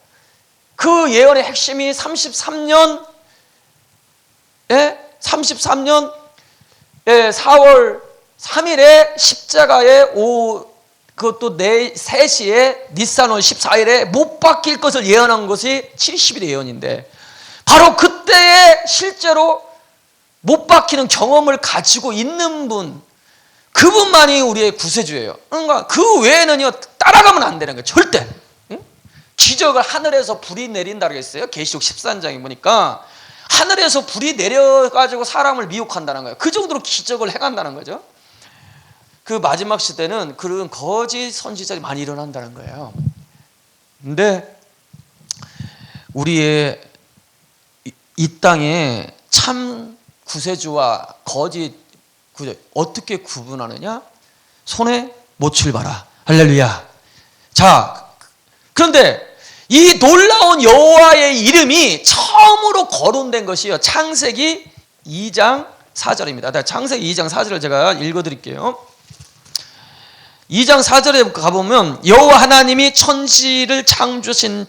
그 예언의 핵심이 33년 4월 3일에 십자가에 그것도 3시에 니산월 14일에 못 박힐 것을 예언한 것이 70일의 예언인데, 바로 그때에 실제로 못 박히는 경험을 가지고 있는 분, 그분만이 우리의 구세주예요. 그러니까 그 외에는요 따라가면 안 되는 거예요. 절대. 기적을 하늘에서 불이 내린다고 했어요. 계시록 13장에 보니까 하늘에서 불이 내려가지고 사람을 미혹한다는 거예요. 그 정도로 기적을 행한다는 거죠. 그 마지막 시대는 그런 거짓 선지자들이 많이 일어난다는 거예요. 근데 우리의 이 땅에 참 구세주와 거짓 구세주 어떻게 구분하느냐? 손에 못을 봐라. 할렐루야. 자, 그런데 이 놀라운 여호와의 이름이 처음으로 거론된 것이요, 창세기 2장 4절입니다. 창세기 2장 4절을 제가 읽어드릴게요. 2장 4절에 가보면 여호와 하나님이 천지를 창조하신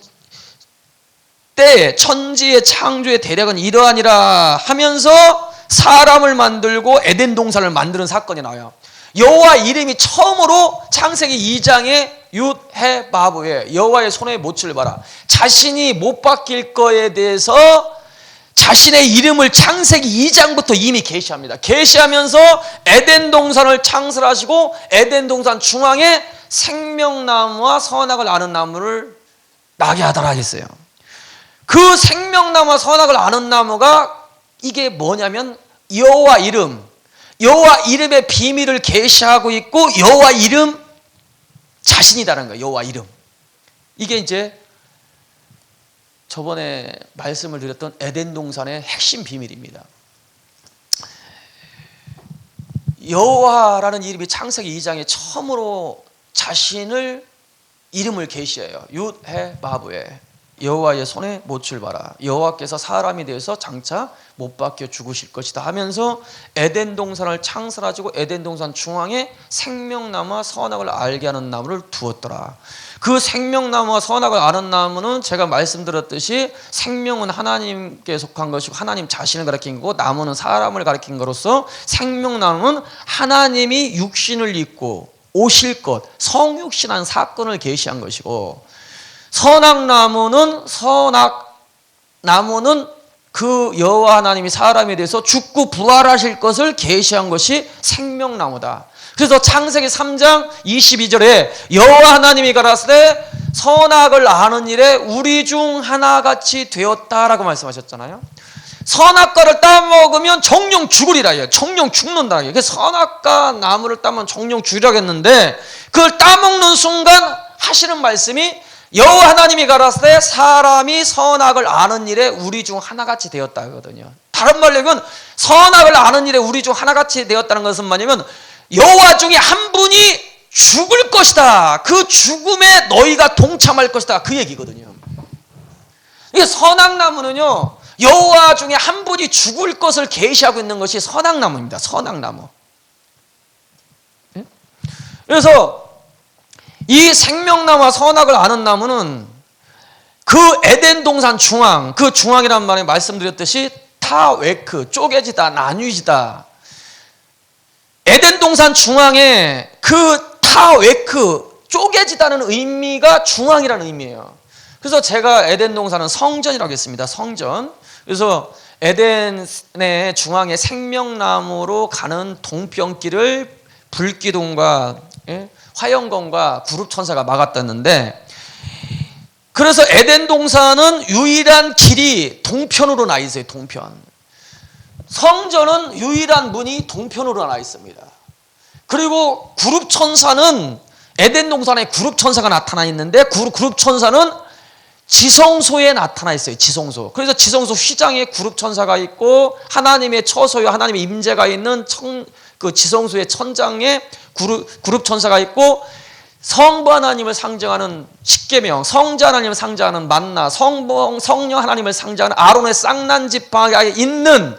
때에 천지의 창조의 대략은 이러하니라 하면서 사람을 만들고 에덴 동산을 만드는 사건이 나와요. 여호와 이름이 처음으로 창세기 2장에 윷헤바브에 여호와의 손에 못을 봐라. 자신이 못 박힐 거에 대해서 자신의 이름을 창세기 2장부터 이미 계시합니다. 계시하면서 에덴 동산을 창설하시고 에덴 동산 중앙에 생명나무와 선악을 아는 나무를 나게 하더라 했어요. 그 생명나무와 선악을 아는 나무가 이게 뭐냐면 여호와 이름, 여호와 이름의 비밀을 계시하고 있고 여호와 이름 자신이다라는 거예요. 여호와 이름. 이게 이제 저번에 말씀을 드렸던 에덴 동산의 핵심 비밀입니다. 여호와라는 이름이 창세기 2장에 처음으로 자신을 이름을 계시해요. 윷헤바브에 여호와의 손에 못을 봐라. 여호와께서 사람이 되어서 장차 못 박혀 죽으실 것이다 하면서 에덴 동산을 창설하시고 에덴 동산 중앙에 생명나무와 선악을 알게 하는 나무를 두었더라. 그 생명나무와 선악을 아는 나무는 제가 말씀드렸듯이 생명은 하나님께 속한 것이고 하나님 자신을 가리킨 거고 나무는 사람을 가리킨 거로서 생명나무는 하나님이 육신을 입고 오실 것, 성육신한 사건을 계시한 것이고, 선악나무는 그 여호와 하나님이 사람에 대해서 죽고 부활하실 것을 계시한 것이 생명나무다. 그래서 창세기 3장 22절에 여호와 하나님이 가라사대 선악을 아는 일에 우리 중 하나같이 되었다라고 말씀하셨잖아요. 선악과를 따먹으면 정령 죽으리라. 정령 죽는다. 그래서 선악과 나무를 따면 정령 죽으리라 했는데 그걸 따먹는 순간 하시는 말씀이 여호와 하나님이 가라사대 사람이 선악을 아는 일에 우리 중 하나같이 되었다 하거든요. 다른 말로 하면 선악을 아는 일에 우리 중 하나같이 되었다는 것은 뭐냐면 여호와 중에 한 분이 죽을 것이다. 그 죽음에 너희가 동참할 것이다. 그 얘기거든요. 이게 선악나무는요, 여호와 중에 한 분이 죽을 것을 계시하고 있는 것이 선악나무입니다. 선악나무. 그래서 이 생명나무와 선악을 아는 나무는 그 에덴 동산 중앙, 그 중앙이란 말에 말씀드렸듯이 타웨크, 쪼개지다, 나뉘지다. 에덴 동산 중앙에 그 타웨크, 쪼개지다는 의미가 중앙이라는 의미예요. 그래서 제가 에덴 동산은 성전이라고 했습니다. 성전. 그래서 에덴의 중앙에 생명나무로 가는 동편길을 불기둥과 화영검과 구룹천사가 막았다는데, 그래서 에덴 동산은 유일한 길이 동편으로 나 있어요. 동편. 성전은 유일한 문이 동편으로 나 있습니다. 그리고 구룹천사는 에덴 동산에 구룹천사가 나타나 있는데 구룹천사는 지성소에 나타나 있어요. 지성소. 그래서 지성소 휘장에 구룹천사가 있고 하나님의 처소요, 하나님의 임재가 있는 그 지성소의 천장에 구룹천사가 있고, 성부 하나님을 상징하는 십계명, 성자 하나님을 상징하는 만나, 성령 하나님을 상징하는 아론의 쌍난 지팡이에 있는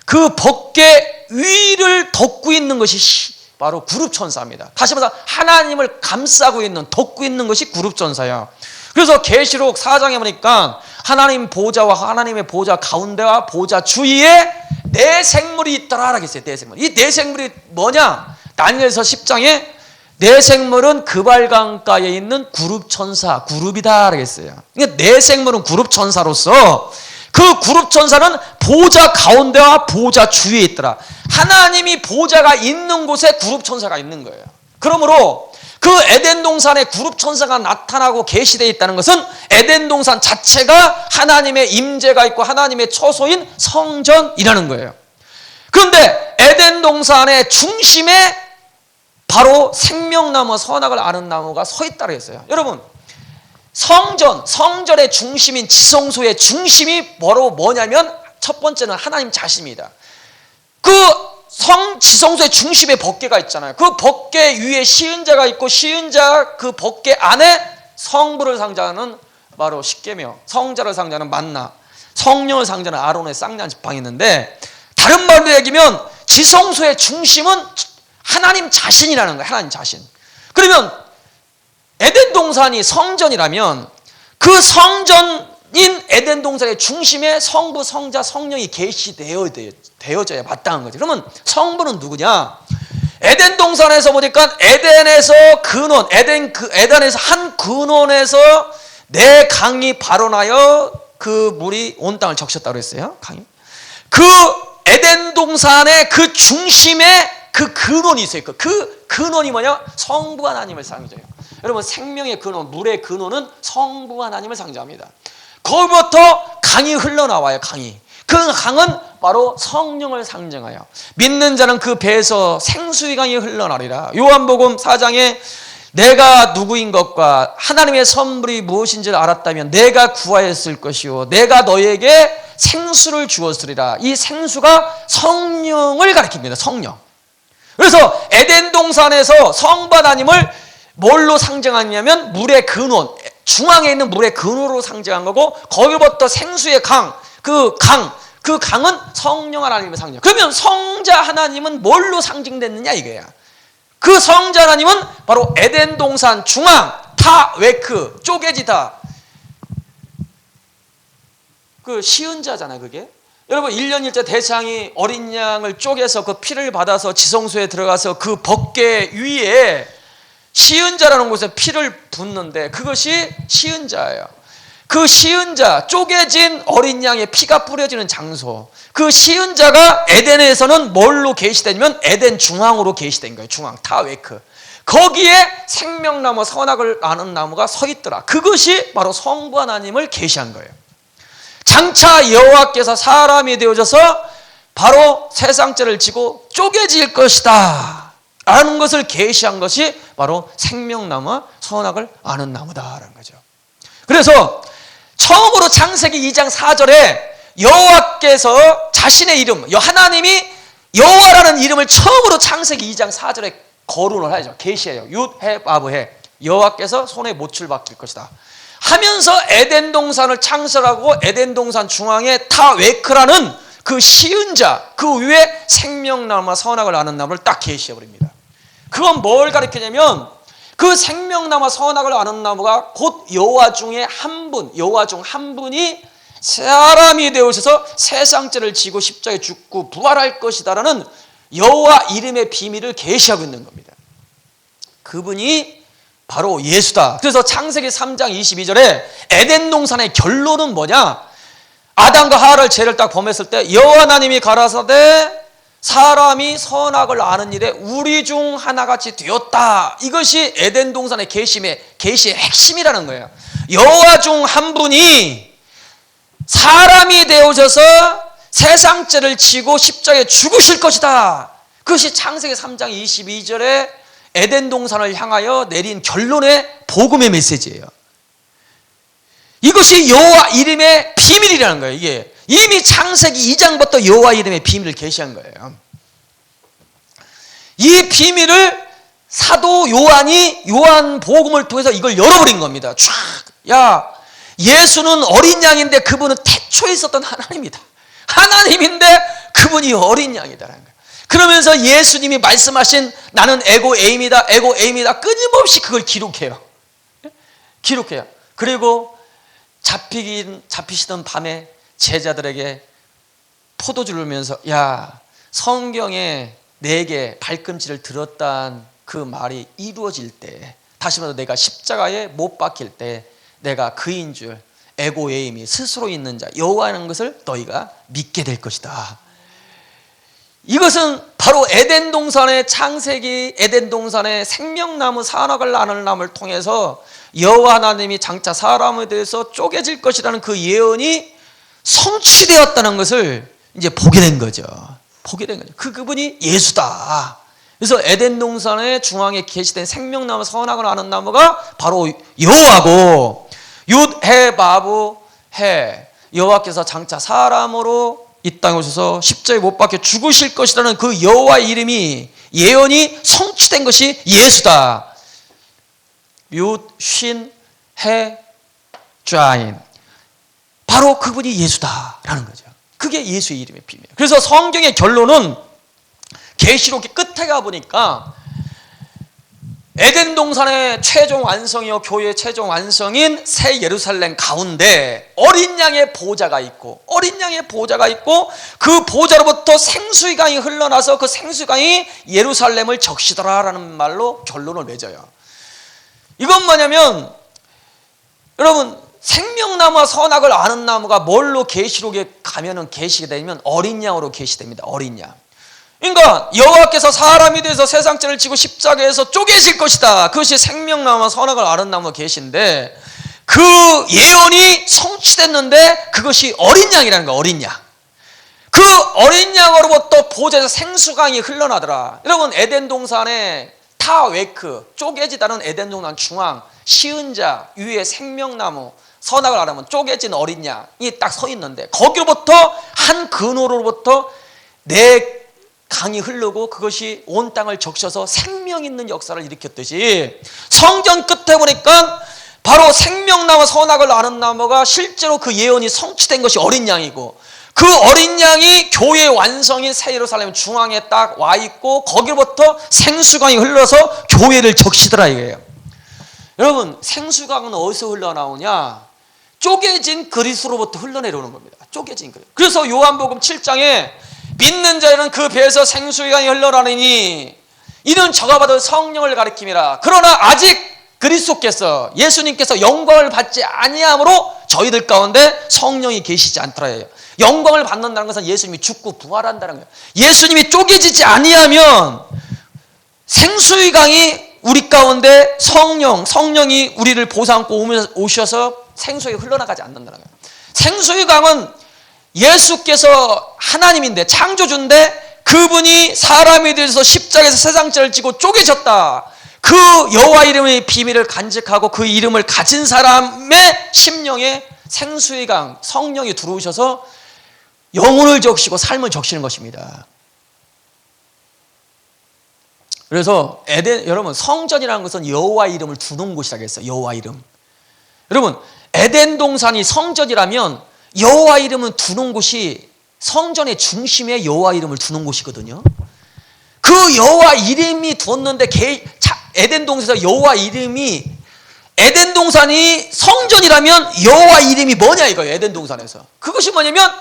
그 법궤 위를 덮고 있는 것이 바로 구룹천사입니다. 다시 말해서 하나님을 감싸고 있는, 덮고 있는 것이 구룹천사예요. 그래서 계시록 4장에 보니까 하나님 보좌와 하나님의 보좌 가운데와 보좌 주위에 네 생물이 있더라라고 했어요. 네 생물. 이 네 생물이 뭐냐? 다니엘서 10장에 네 생물은 그발강가에 있는 구룹천사, 구룹이다라고 했어요. 그러니까 네 생물은 구룹천사로서 그 구룹천사는 보좌 가운데와 보좌 주위에 있더라. 하나님이 보좌가 있는 곳에 구룹천사가 있는 거예요. 그러므로 그 에덴 동산에 구룹천사가 나타나고 계시되어 있다는 것은 에덴 동산 자체가 하나님의 임재가 있고 하나님의 처소인 성전이라는 거예요. 그런데 에덴 동산의 중심에 바로 생명나무, 선악을 아는 나무가 서 있다고 했어요. 여러분, 성전의 중심인 지성소의 중심이 바로 뭐냐면 첫 번째는 하나님 자신입니다. 지성소의 중심에 법궤가 있잖아요. 그 법궤 위에 시은자가 있고 시은자 그 법궤 안에 성부를 상징하는 바로 십계명, 성자를 상징하는 만나, 성령을 상징하는 아론의 쌍난 지팡이 있는데, 다른 말로 얘기하면 지성소의 중심은 하나님 자신이라는 거예요. 하나님 자신. 그러면 에덴 동산이 성전이라면 그 성전인 에덴 동산의 중심에 성부, 성자, 성령이 계시되어져야 마땅한 거죠. 그러면 성부는 누구냐? 에덴 동산에서 보니까 에덴에서 한 근원에서 네 강이 발원하여 그 물이 온 땅을 적셨다고 했어요. 강이. 그 에덴 동산의 그 중심에 그 근원이 있어요. 그 근원이 뭐냐? 성부 하나님을 상징해요. 여러분, 생명의 근원, 물의 근원은 성부 하나님을 상징합니다. 거기부터 강이 흘러나와요. 강이. 그 강은 바로 성령을 상징하여 믿는 자는 그 배에서 생수의 강이 흘러나리라. 요한복음 4장에 내가 누구인 것과 하나님의 선물이 무엇인지를 알았다면 내가 구하였을 것이요 내가 너에게 생수를 주었으리라. 이 생수가 성령을 가리킵니다. 성령. 그래서 에덴 동산에서 성부 하나님을 뭘로 상징하냐면 물의 근원, 중앙에 있는 물의 근원으로 상징한 거고, 거기부터 생수의 강, 그 강은 성령 하나님의 상징. 그러면 성자 하나님은 뭘로 상징됐느냐 이거야. 그 성자 하나님은 바로 에덴 동산 중앙 타웨크, 쪼개지다, 그 시은자잖아요. 그게 여러분 1년 1째 대상이 어린 양을 쪼개서 그 피를 받아서 지성소에 들어가서 그 법궤 위에 시은자라는 곳에 피를 붓는데 그것이 시은자예요. 그 시은자, 쪼개진 어린 양의 피가 뿌려지는 장소, 그 시은자가 에덴에서는 뭘로 계시되냐면 에덴 중앙으로 계시된 거예요. 중앙 타웨크. 거기에 생명나무, 선악을 아는 나무가 서 있더라. 그것이 바로 성부 하나님을 계시한 거예요. 장차 여호와께서 사람이 되어져서 바로 세상죄를 지고 쪼개질 것이다 라는 것을 계시한 것이 바로 생명나무와 선악을 아는 나무다라는 거죠. 그래서 처음으로 창세기 2장 4절에 여호와께서 자신의 이름, 하나님이 여호와라는 이름을 처음으로 창세기 2장 4절에 거론을 하죠. 계시해요. 윳헤바브헤, 여호와께서 손에 못을 박힐 것이다 하면서 에덴 동산을 창설하고 에덴 동산 중앙에 타웨크라는 그 시은자, 그 위에 생명나무와 선악을 아는 나무를 딱 계시해버립니다. 그건 뭘 가리키냐면 그 생명나무와 선악을 아는 나무가 곧 여호와 중에 한 분, 여호와 중 한 분이 사람이 되어서 세상죄를 지고 십자가에 죽고 부활할 것이다라는 여호와 이름의 비밀을 계시하고 있는 겁니다. 그분이 바로 예수다. 그래서 창세기 3장 22절에 에덴 동산의 결론은 뭐냐? 아담과 하와를 죄를 딱 범했을 때 여호와 하나님이 가라사대 사람이 선악을 아는 일에 우리 중 하나같이 되었다. 이것이 에덴 동산의 계시의 핵심이라는 거예요. 여호와 중 한 분이 사람이 되어져서 세상 죄를 지고 십자가에 죽으실 것이다. 그것이 창세기 3장 22절에 에덴 동산을 향하여 내린 결론의 복음의 메시지예요. 이것이 여호와 이름의 비밀이라는 거예요. 이게 이미 창세기 2장부터 여호와 이름의 비밀을 계시한 거예요. 이 비밀을 사도 요한이 요한복음을 통해서 이걸 열어버린 겁니다. 쫙, 야, 예수는 어린 양인데 그분은 태초에 있었던 하나님이다. 하나님인데 그분이 어린 양이다라는 거예요. 그러면서 예수님이 말씀하신 나는 에고 에임이다, 에고 에임이다, 끊임없이 그걸 기록해요. 기록해요. 그리고 잡히시던 밤에 제자들에게 포도주를 주면서 야, 성경에 내게 발꿈치를 들었다는 그 말이 이루어질 때, 다시 말해서 내가 십자가에 못 박힐 때 내가 그인 줄 에고 에임이 스스로 있는 자 여호와라는 것을 너희가 믿게 될 것이다. 이것은 바로 에덴 동산의 창세기, 에덴 동산의 생명나무, 선악을 아는 나무를 통해서 여호와 하나님이 장차 사람에 대해서 쪼개질 것이라는 그 예언이 성취되었다는 것을 이제 보게 된 거죠. 보게 된 거죠. 그분이 예수다. 그래서 에덴 동산의 중앙에 계시된 생명나무, 선악을 아는 나무가 바로 여호와고, 윳헤바브헤, 여호와께서 장차 사람으로 이 땅에 오셔서 십자가에 못 박혀 죽으실 것이라는 그 여호와의 이름이 예언이 성취된 것이 예수다. 윳신헤좌인, 바로 그분이 예수다라는 거죠. 그게 예수의 이름의 비밀. 그래서 성경의 결론은 계시록의 끝에 가 보니까 에덴 동산의 최종 완성이요, 교회의 최종 완성인 새 예루살렘 가운데 어린 양의 보좌가 있고, 어린 양의 보좌가 있고, 그 보좌로부터 생수의 강이 흘러나서 그 생수의 강이 예루살렘을 적시더라라는 말로 결론을 맺어요. 이건 뭐냐면, 여러분, 생명나무와 선악을 아는 나무가 뭘로 계시록에 가면은 계시게 되면 어린 양으로 계시됩니다. 어린 양. 그러니까 여호와께서 사람이 돼서 세상 죄를 지고 십자가에서 쪼개실 것이다. 그것이 생명나무와 선악을 아는 나무가 계신데, 그 예언이 성취됐는데 그것이 어린 양이라는 거야. 어린 양. 그 어린 양으로부터 보좌에서 생수강이 흘러나더라. 여러분, 에덴 동산에 타웨크, 쪼개지다는 에덴 동산 중앙 시은자 위에 생명나무, 선악을 아는 쪼개진 어린 양이 딱 서 있는데, 거기로부터 한 근호로부터 네 강이 흐르고 그것이 온 땅을 적셔서 생명 있는 역사를 일으켰듯이 성전 끝에 보니까 바로 생명나무 선악을 아는 나무가 실제로 그 예언이 성취된 것이 어린 양이고, 그 어린 양이 교회의 완성인 새 예루살렘 중앙에 딱 와 있고 거기로부터 생수강이 흘러서 교회를 적시더라 이거예요. 여러분, 생수강은 어디서 흘러나오냐? 쪼개진 그리스로부터 흘러내려오는 겁니다. 쪼개진 그리스. 그래서 요한복음 7장에 믿는 자에는 그 배에서 생수의 강이 흘러나오니 이는 저가 받은 성령을 가리킴이라. 그러나 아직 그리스도께서 예수님께서 영광을 받지 아니함으로 저희들 가운데 성령이 계시지 않더라. 영광을 받는다는 것은 예수님이 죽고 부활한다는 거예요. 예수님이 쪼개지지 아니하면 생수의 강이 우리 가운데 성령이 우리를 보상고 오셔서 생수에 흘러나가지 않는다는 거예요. 생수의 강은 예수께서 하나님인데 창조주인데 그분이 사람이 되어서 십자가에서 세상죄를 지고 쪼개졌다. 그 여호와 이름의 비밀을 간직하고 그 이름을 가진 사람의 심령에 생수의 강 성령이 들어오셔서 영혼을 적시고 삶을 적시는 것입니다. 그래서 여러분, 성전이라는 것은 여호와 이름을 두는 곳이라고 했어요. 여호와 이름. 여러분, 에덴 동산이 성전이라면 여호와 이름은 두는 곳이 성전의 중심에 여호와 이름을 두는 곳이거든요. 그 여호와 이름이 두었는데 에덴 동산에서 여호와 이름이, 에덴 동산이 성전이라면 여호와 이름이 뭐냐 이거예요. 에덴 동산에서 그것이 뭐냐면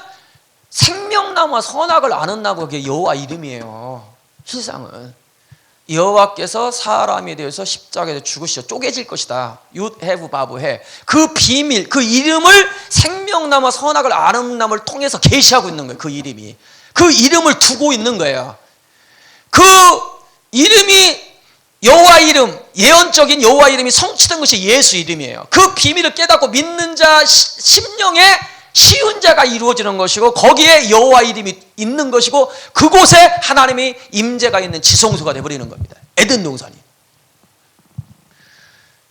생명나무와 선악을 아는 나무가 그게 여호와 이름이에요. 실상은 여호와께서 사람에 대해서 십자가에서 죽으시죠. 쪼개질 것이다. 윷 해부 바부 해. 그 비밀, 그 이름을 생명나무와 선악을 아는 나무를 통해서 계시하고 있는 거예요. 그 이름이. 그 이름을 두고 있는 거예요. 그 이름이 여호와 이름, 예언적인 여호와 이름이 성취된 것이 예수 이름이에요. 그 비밀을 깨닫고 믿는 자 심령에 쉬운 자가 이루어지는 것이고 거기에 여호와 이름이 있는 것이고 그곳에 하나님의 임재가 있는 지성소가 되어버리는 겁니다. 에덴 동산이.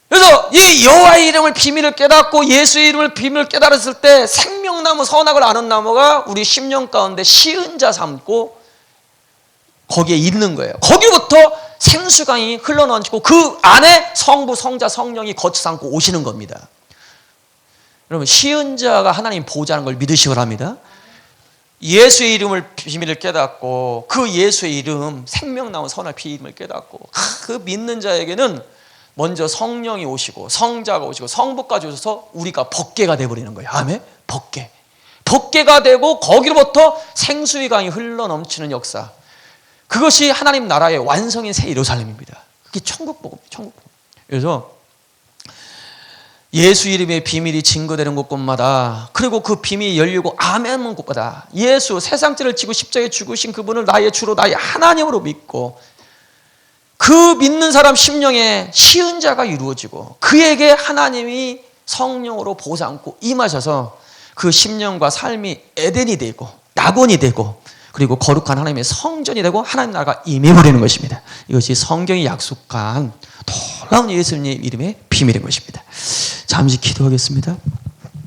그래서 이 여호와의 이름을 비밀을 깨닫고 예수의 이름을 비밀을 깨달았을 때 생명나무 선악을 아는 나무가 우리 심령 가운데 쉬운 자 삼고 거기에 있는 거예요. 거기부터 생수강이 흘러넘치고 그 안에 성부, 성자, 성령이 거쳐 삼고 오시는 겁니다. 여러분, 쉬운 자가 하나님 보호자는 걸 믿으시기 바랍니다. 예수의 이름을 비밀을 깨닫고 그 예수의 이름 생명나무 선악 비밀을 깨닫고 그 믿는 자에게는 먼저 성령이 오시고 성자가 오시고 성부까지 오셔서 우리가 법궤가 되어버리는 거예요. 아멘? 법궤가 되고 거기로부터 생수의 강이 흘러넘치는 역사. 그것이 하나님 나라의 완성인 새 예루살렘입니다. 그게 천국복음이에요. 천국복음. 그래서 예수 이름의 비밀이 증거되는 곳곳마다, 그리고 그 비밀이 열리고 아멘하는 곳마다 예수, 세상죄를 지고 십자가에 죽으신 그분을 나의 주로 나의 하나님으로 믿고 그 믿는 사람 심령에 쉬운 자가 이루어지고 그에게 하나님이 성령으로 보상고 임하셔서 그 심령과 삶이 에덴이 되고 낙원이 되고 그리고 거룩한 하나님의 성전이 되고 하나님 나라가 임해버리는 것입니다. 이것이 성경이 약속한 놀라운 예수님 이름의 비밀인 것입니다. 잠시 기도하겠습니다.